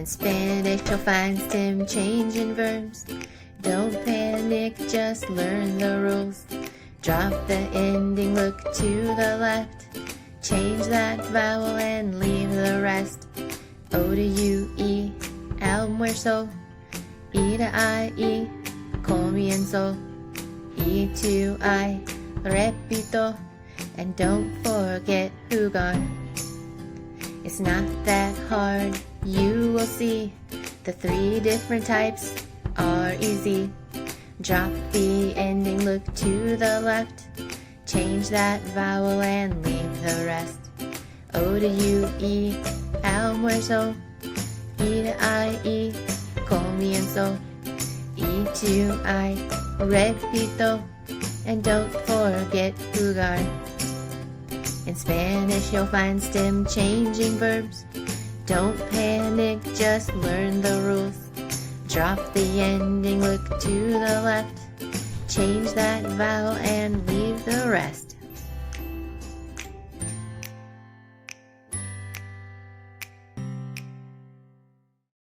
In Spanish, you'll find stem changing verbs. Don't panic, just learn the rules. Drop the ending, look to the left. Change that vowel and leave the rest. O to U, E, almuerzo. E to I, E, comienzo. E to I, repito. And don't forget jugar. It's not that hard, you will see. The 3 different types are easy. Drop the ending, look to the left. Change that vowel and leave the rest. O to U, E, almuerzo. E to I, E, comienzo. E to I, repito. And don't forget jugar. In Spanish, you'll find stem changing verbs. Don't panic, just learn the rules. Drop the ending, look to the left. Change that vowel and leave the rest.